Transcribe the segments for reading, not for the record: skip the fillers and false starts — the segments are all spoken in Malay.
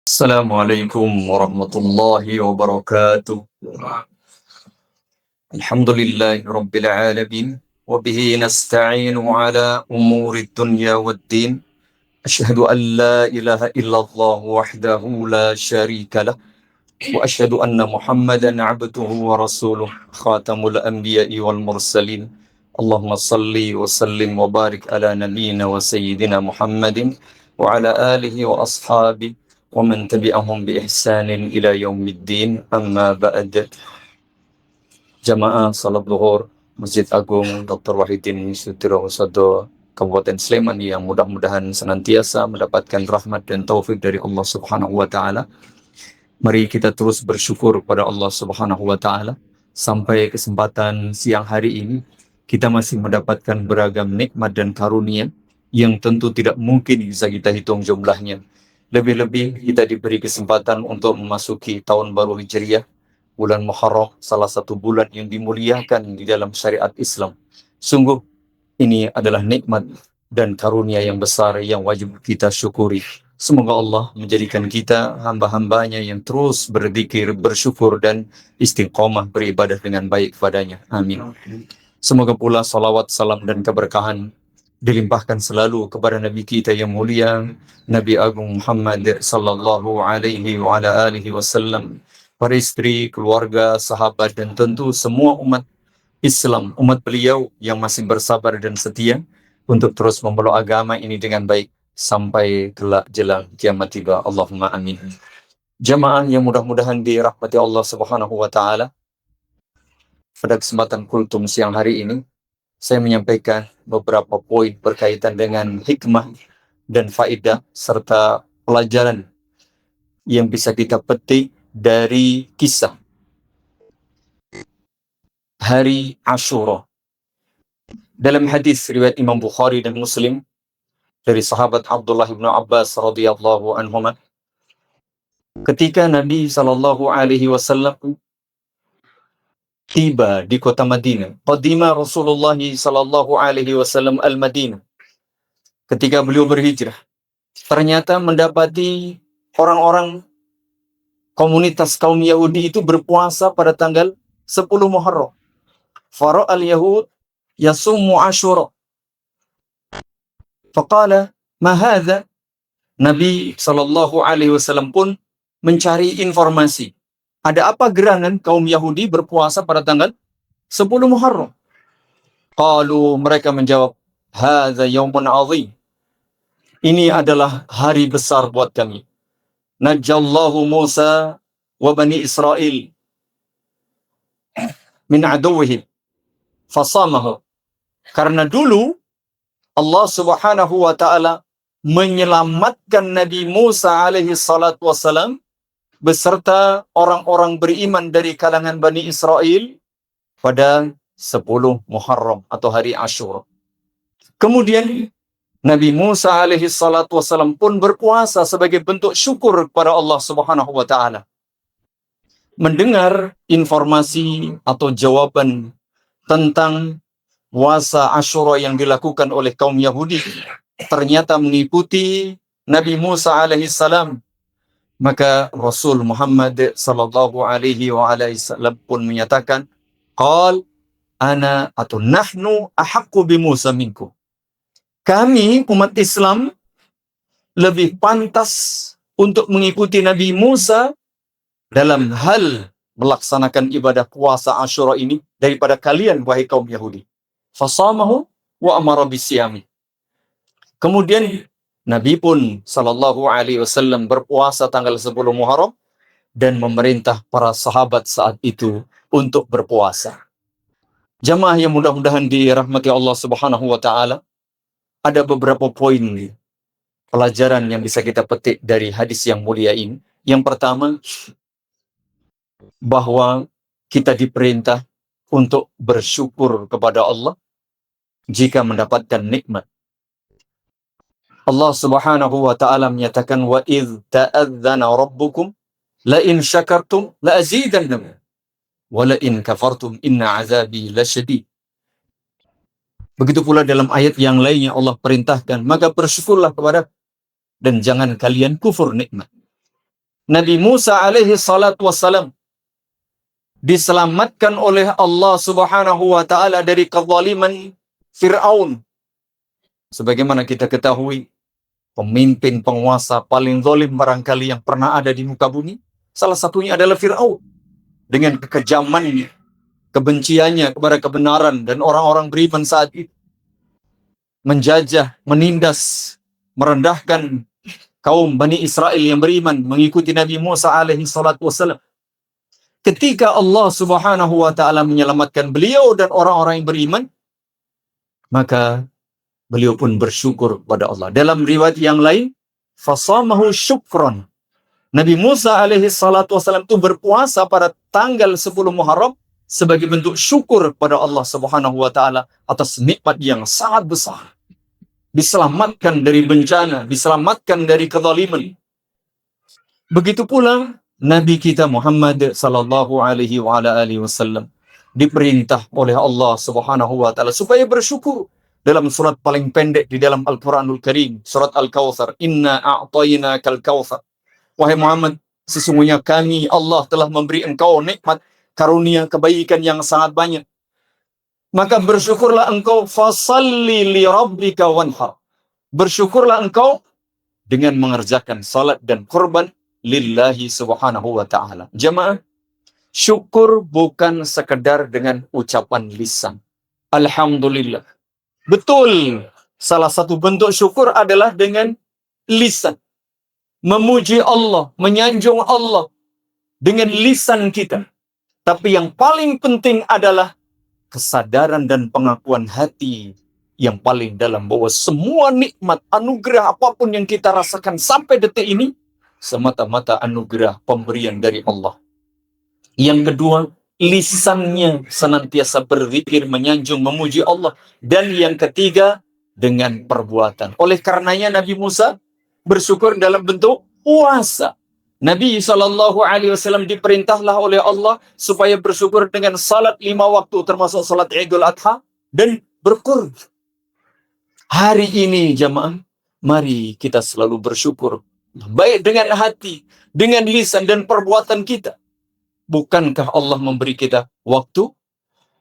Assalamualaikum warahmatullahi wabarakatuh. Alhamdulillahi rabbil alamin wa bihi nasta'inu ala umuri dunya waddin. Asyhadu an la ilaha illallah wahdahu la syarika lah wa asyhadu anna Muhammadan abduhu wa rasuluh khatamul anbiya'i wal mursalin. Allahumma salli wa sallim wa barik ala nabiyyina wa sayyidina Muhammadin wa ala alihi wa ashabihi wa man tabi'ahum bi ihsanin ila yaumiddin. Amma ba'd. Jamaah salat zuhur Masjid Agung Dr. Wahidin Sudirohusodo Kabupaten Sleman yang mudah-mudahan senantiasa mendapatkan rahmat dan taufik dari Allah Subhanahu wa taala. Mari kita terus bersyukur kepada Allah Subhanahu wa taala sampai kesempatan siang hari ini kita masih mendapatkan beragam nikmat dan karunia yang tentu tidak mungkin bisa kita hitung jumlahnya. Lebih-lebih kita diberi kesempatan untuk memasuki tahun baru Hijriah, bulan Muharram, salah satu bulan yang dimuliakan di dalam syariat Islam. Sungguh ini adalah nikmat dan karunia yang besar yang wajib kita syukuri. Semoga Allah menjadikan kita hamba-hambanya yang terus berzikir, bersyukur, dan istiqomah beribadah dengan baik kepadanya. Amin. Semoga pula salawat, salam, dan keberkahan dilimpahkan selalu kepada Nabi kita yang mulia, Nabi Agung Muhammad sallallahu alaihi wa ala alihi wasallam, para istri, keluarga, sahabat, dan tentu semua umat Islam, umat beliau yang masih bersabar dan setia untuk terus memeluk agama ini dengan baik sampai kelak jelang kiamat tiba. Allahumma amin. Jamaah yang mudah-mudahan dirahmati Allah Subhanahu wa taala, pada kesempatan kultum siang hari ini saya menyampaikan beberapa poin berkaitan dengan hikmah dan faedah serta pelajaran yang bisa kita petik dari kisah hari Ashura. Dalam hadis riwayat Imam Bukhari dan Muslim dari sahabat Abdullah bin Abbas radhiyallahu anhuma, ketika Nabi sallallahu alaihi wasallam tiba di kota Madinah, qadima Rasulullah sallallahu alaihi wasallam al-Madinah. Ketika beliau berhijrah, ternyata mendapati orang-orang komunitas kaum Yahudi itu berpuasa pada tanggal 10 Muharram. Fara'al Yahud yasumu Ashura. Faqala ma hadha? Nabi sallallahu alaihi wasallam pun mencari informasi. Ada apa gerangan kaum Yahudi berpuasa pada tanggal 10 Muharram? Qalu, mereka menjawab, hadza yaumun azim. Ini adalah hari besar buat kami. Najallahu Musa wa Bani Israel min aduwwihim fasamahu. Karena dulu Allah Subhanahu wa taala menyelamatkan Nabi Musa alaihi salatu wassalam beserta orang-orang beriman dari kalangan Bani Israel pada 10 Muharram atau hari Ashura. Kemudian Nabi Musa alaihi salatu wassalam pun berpuasa sebagai bentuk syukur kepada Allah Subhanahu wa taala. Mendengar informasi atau jawaban tentang puasa Ashura yang dilakukan oleh kaum Yahudi ternyata mengikuti Nabi Musa alaihi salam, maka Rasul Muhammad sallallahu alaihi wasallam pun menyatakan, qal ana atau nahnu ahaqqu bi Musa minkum. Kami umat Islam lebih pantas untuk mengikuti Nabi Musa dalam hal melaksanakan ibadah puasa Ashura ini daripada kalian, wahai kaum Yahudi. Fasamahu wa amara bisyami. Kemudian Nabi pun sallallahu alaihi wasallam berpuasa tanggal 10 Muharram dan memerintah para sahabat saat itu untuk berpuasa. Jamaah yang mudah-mudahan dirahmati Allah Subhanahu wa taala, ada beberapa poin pelajaran yang bisa kita petik dari hadis yang mulia ini. Yang pertama, bahwa kita diperintah untuk bersyukur kepada Allah jika mendapatkan nikmat. Allah Subhanahu wa taala menyatakan, wa idz ta'adzana rabbukum la in syakartum la azidannakum wa la in kafartum inna azabi lasyadid. Begitu pula dalam ayat yang lainnya Allah perintahkan, maka bersyukurlah kepada dan jangan kalian kufur nikmat. Nabi Musa alaihi salatu wassalam diselamatkan oleh Allah Subhanahu wa taala dari kezaliman Firaun. Sebagaimana kita ketahui, pemimpin penguasa paling zalim barangkali yang pernah ada di muka bumi, salah satunya adalah Firaun. Dengan kekejamannya, kebenciannya kepada kebenaran dan orang-orang beriman saat itu, menjajah, menindas, merendahkan kaum Bani Israel yang beriman mengikuti Nabi Musa alaihi salatu wassalam. Ketika Allah Subhanahu wa taala menyelamatkan beliau dan orang-orang yang beriman, maka beliau pun bersyukur pada Allah. Dalam riwayat yang lain, fasamahu syukron. Nabi Musa alaihi salatu wassalam itu berpuasa pada tanggal 10 Muharram sebagai bentuk syukur pada Allah Subhanahu wa taala atas nikmat yang sangat besar. Diselamatkan dari bencana, diselamatkan dari kezaliman. Begitu pula Nabi kita Muhammad sallallahu alaihi wa ala alihi wasallam diperintah oleh Allah Subhanahu wa taala supaya bersyukur dalam surat paling pendek di dalam Al-Qur'anul Karim, surat Al-Kautsar, inna a'tainakal kautsar. Wahai Muhammad, sesungguhnya kami Allah telah memberi engkau nikmat karunia kebaikan yang sangat banyak. Maka bersyukurlah engkau, fasalli li rabbika wanhar. Bersyukurlah engkau dengan mengerjakan salat dan kurban lillahi subhanahu wa ta'ala. Jamaah, syukur bukan sekedar dengan ucapan lisan. Alhamdulillah. Betul, salah satu bentuk syukur adalah dengan lisan. Memuji Allah, menyanjung Allah dengan lisan kita. Tapi yang paling penting adalah kesadaran dan pengakuan hati yang paling dalam bahwa semua nikmat, anugerah apapun yang kita rasakan sampai detik ini semata-mata anugerah pemberian dari Allah. Yang kedua, lisannya senantiasa berzikir, menyanjung, memuji Allah. Dan yang ketiga, dengan perbuatan. Oleh karenanya Nabi Musa bersyukur dalam bentuk puasa. Nabi SAW diperintahlah oleh Allah supaya bersyukur dengan salat 5 waktu, termasuk salat Idul Adha, dan berkurban. Hari ini jamaah, mari kita selalu bersyukur. Baik dengan hati, dengan lisan dan perbuatan kita. Bukankah Allah memberi kita waktu,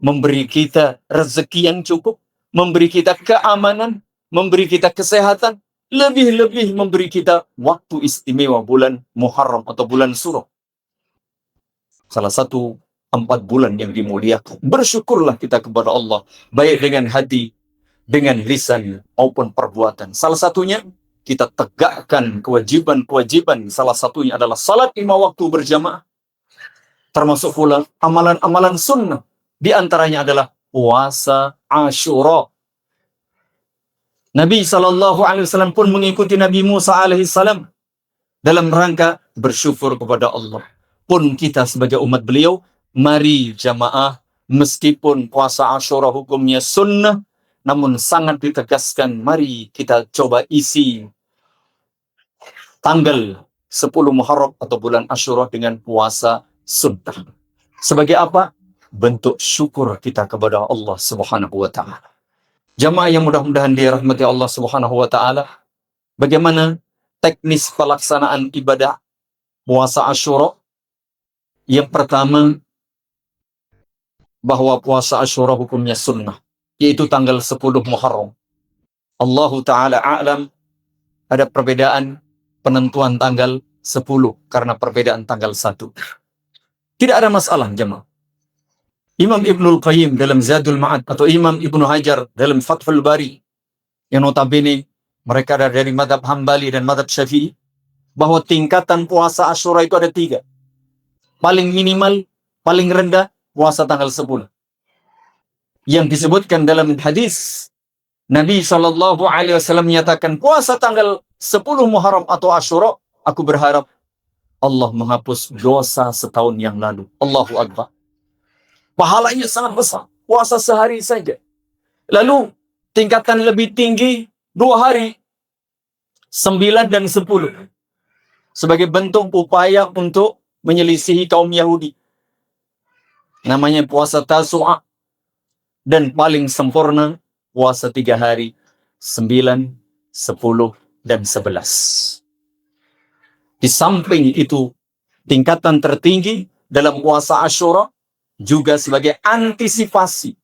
memberi kita rezeki yang cukup, memberi kita keamanan, memberi kita kesehatan, lebih-lebih memberi kita waktu istimewa bulan Muharram atau bulan Suro. Salah satu 4 bulan yang dimuliakan. Bersyukurlah kita kepada Allah, baik dengan hati, dengan lisan maupun perbuatan. Salah satunya kita tegakkan kewajiban-kewajiban. Salah satunya adalah salat 5 waktu berjamaah. Termasuk pula amalan-amalan sunnah. Di antaranya adalah puasa Asyura. Nabi SAW pun mengikuti Nabi Musa alaihissalam dalam rangka bersyukur kepada Allah. Pun kita sebagai umat beliau, mari jamaah, meskipun puasa Asyura hukumnya sunnah, namun sangat ditegaskan, mari kita coba isi tanggal 10 Muharram atau bulan Asyura dengan puasa sunnah. Sebagai apa? Bentuk syukur kita kepada Allah Subhanahu wa ta'ala. Jamaah yang mudah-mudahan dirahmati Allah Subhanahu wa ta'ala, bagaimana teknis pelaksanaan ibadah puasa Asyura? Yang pertama, bahwa puasa Asyura hukumnya sunnah, yaitu tanggal 10 Muharram. Allahu ta'ala a'lam, ada perbedaan penentuan tanggal 10 karena perbedaan tanggal 1. Tidak ada masalah jemaah. Imam Ibnul Qayyim dalam Zadul Ma'ad atau Imam Ibnu Hajar dalam Fathul Bari, yang notabene mereka dari madhab Hambali dan madhab Syafi'i, bahwa tingkatan puasa Asyura itu ada 3. Paling minimal, paling rendah, puasa tanggal 10. Yang disebutkan dalam hadis, Nabi SAW menyatakan, puasa tanggal 10 Muharram atau Asyura, aku berharap Allah menghapus dosa setahun yang lalu. Allahu Akbar. Pahalanya sangat besar. Puasa sehari saja. Lalu tingkatan lebih tinggi 2 hari. 9 dan 10. Sebagai bentuk upaya untuk menyelisihi kaum Yahudi. Namanya puasa Tasu'a. Dan paling sempurna puasa 3 hari. 9, 10, dan 11. Di samping itu tingkatan tertinggi dalam puasa Asyura juga sebagai antisipasi.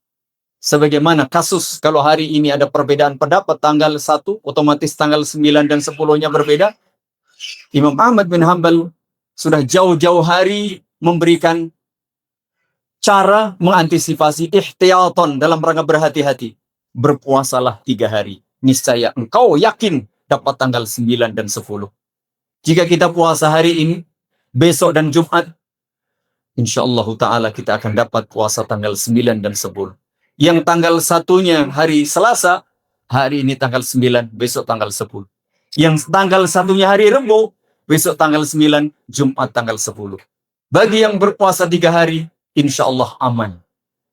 Sebagaimana kasus kalau hari ini ada perbedaan pendapat tanggal 1, otomatis tanggal 9 dan 10-nya berbeda. Imam Ahmad bin Hanbal sudah jauh-jauh hari memberikan cara mengantisipasi ihtiyatan dalam rangka berhati-hati. Berpuasalah 3 hari. Niscaya engkau yakin dapat tanggal 9 dan 10. Jika kita puasa hari ini, besok dan Jumat, insyaallah ta'ala kita akan dapat puasa tanggal 9 dan 10. Yang tanggal 1-nya hari Selasa, hari ini tanggal 9, besok tanggal 10. Yang tanggal 1-nya hari Rabu, besok tanggal 9, Jumat tanggal 10. Bagi yang berpuasa 3 hari, insyaallah aman.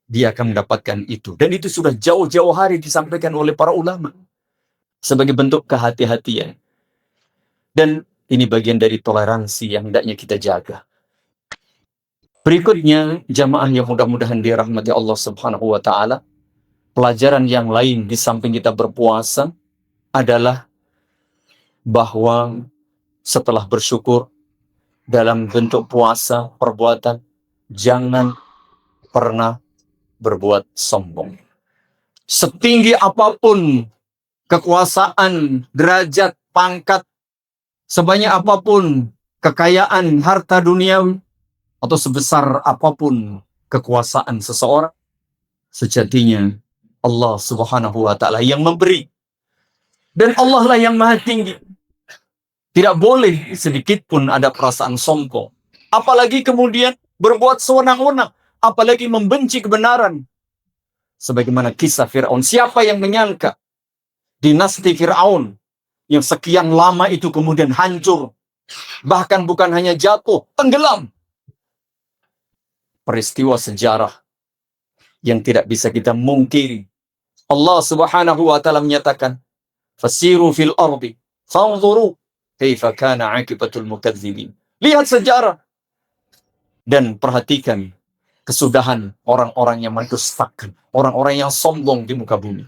Dia akan mendapatkan itu. Dan itu sudah jauh-jauh hari disampaikan oleh para ulama. Sebagai bentuk kehati-hatian. Dan ini bagian dari toleransi yang hendaknya kita jaga. Berikutnya, jamaah yang mudah-mudahan dirahmati Allah Subhanahu wa Ta'ala, pelajaran yang lain di samping kita berpuasa adalah bahwa setelah bersyukur dalam bentuk puasa, perbuatan, jangan pernah berbuat sombong. Setinggi apapun kekuasaan, derajat, pangkat, sebanyak apapun kekayaan harta duniawi, atau sebesar apapun kekuasaan seseorang, sejatinya Allah Subhanahu wa Ta'ala yang memberi. Dan Allah lah yang maha tinggi. Tidak boleh sedikit pun ada perasaan sombong. Apalagi kemudian berbuat sewenang-wenang. Apalagi membenci kebenaran. Sebagaimana kisah Fir'aun. Siapa yang menyangka dinasti Fir'aun yang sekian lama itu kemudian hancur. Bahkan bukan hanya jatuh, tenggelam. Peristiwa sejarah yang tidak bisa kita mungkiri. Allah Subhanahu wa Ta'ala menyatakan, "Fasiru fil ardi, fanzuru kaifa kana 'aqibatul mukadzibin." Lihat sejarah dan perhatikan kesudahan orang-orang yang mendustakan, orang-orang yang sombong di muka bumi.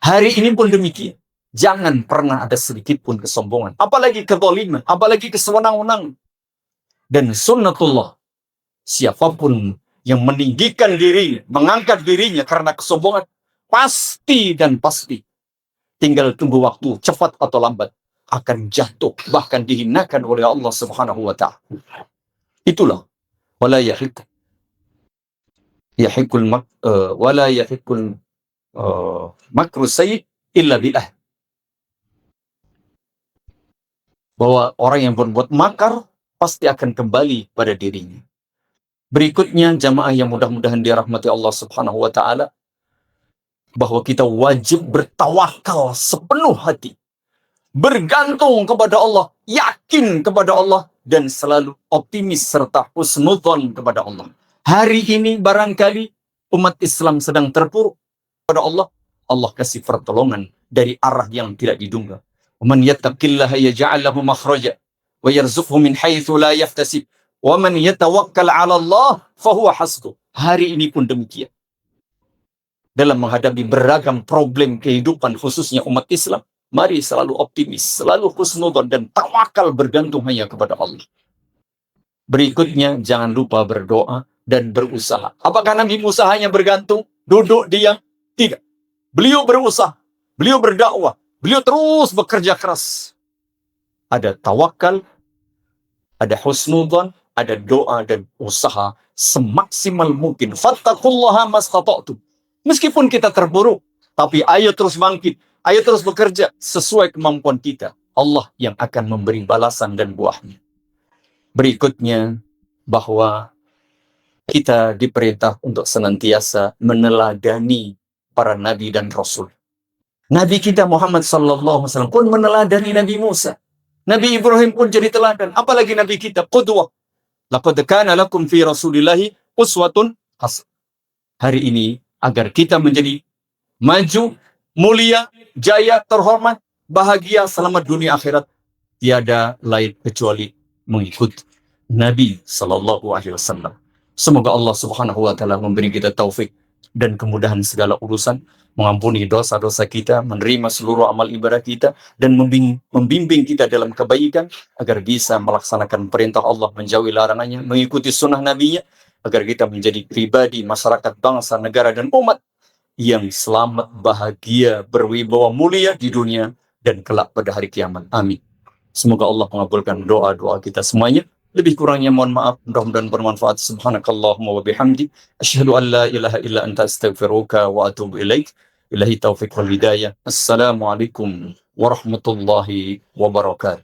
Hari ini pun demikian. Jangan pernah ada sedikit pun kesombongan, apalagi kezaliman, apalagi kesewenang-wenang. Dan sunnatullah, siapapun yang meninggikan diri, mengangkat dirinya karena kesombongan, pasti dan pasti, tinggal tunggu waktu, cepat atau lambat, akan jatuh, bahkan dihinakan oleh Allah Subhanahu wa Ta'ala. Itulah, wala yahiqul makru sayyi illa billah. Bahwa orang yang berbuat makar pasti akan kembali pada dirinya. Berikutnya, jamaah yang mudah-mudahan dirahmati Allah Subhanahu wa Ta'ala, bahwa kita wajib bertawakal sepenuh hati, bergantung kepada Allah, yakin kepada Allah, dan selalu optimis serta husnudzon kepada Allah. Hari ini barangkali umat Islam sedang terpuruk kepada Allah. Allah kasih pertolongan dari arah yang tidak diduga. "Man yattaqillaha yaj'al lahu makhraja wa yarzuqhu min haitsu la yahtasib wa man yatawakkal 'ala Allah fahuwa hasbuh." Hari ini pun demikian. Dalam menghadapi beragam problem kehidupan khususnya umat Islam, mari selalu optimis, selalu husnudzon dan tawakal, bergantung hanya kepada Allah. Berikutnya, jangan lupa berdoa dan berusaha. Apakah Nabi Musa hanya bergantung, duduk diam? Tidak. Beliau berusaha, beliau berdakwah, beliau terus bekerja keras. Ada tawakal, ada husnudzon, ada doa dan usaha semaksimal mungkin. Fattaqullaha mastata'tum. Meskipun kita terburuk, tapi ayo terus bangkit, ayo terus bekerja sesuai kemampuan kita. Allah yang akan memberi balasan dan buahnya. Berikutnya, bahwa kita diperintah untuk senantiasa meneladani para nabi dan rasul. Nabi kita Muhammad sallallahu alaihi wasallam pun meneladani Nabi Musa. Nabi Ibrahim pun jadi teladan. Apalagi Nabi kita, qudwah. Laqad kana lakum fi Rasulillahi uswatun hasanah. Hari ini, agar kita menjadi maju, mulia, jaya, terhormat, bahagia, selamat dunia akhirat, tiada lain kecuali mengikut Nabi sallallahu alaihi wasallam. Semoga Allah Subhanahu wa Ta'ala memberi kita taufik dan kemudahan segala urusan, mengampuni dosa-dosa kita, menerima seluruh amal ibadah kita, dan membimbing kita dalam kebaikan, agar bisa melaksanakan perintah Allah, menjauhi larangannya, mengikuti sunnah Nabi-Nya, agar kita menjadi pribadi, masyarakat, bangsa, negara, dan umat yang selamat, bahagia, berwibawa mulia di dunia, dan kelak pada hari kiamat. Amin. Semoga Allah mengabulkan doa-doa kita semuanya. Lebih kurangnya mohon maaf, mudah-mudahan bermanfaat. Subhanakallahumma wa bihamdi, asyhadu an la ilaha illa anta astaghfiruka wa atubu ilaik. Ilahi taufiq wal hidayah. Assalamualaikum warahmatullahi wabarakatuh.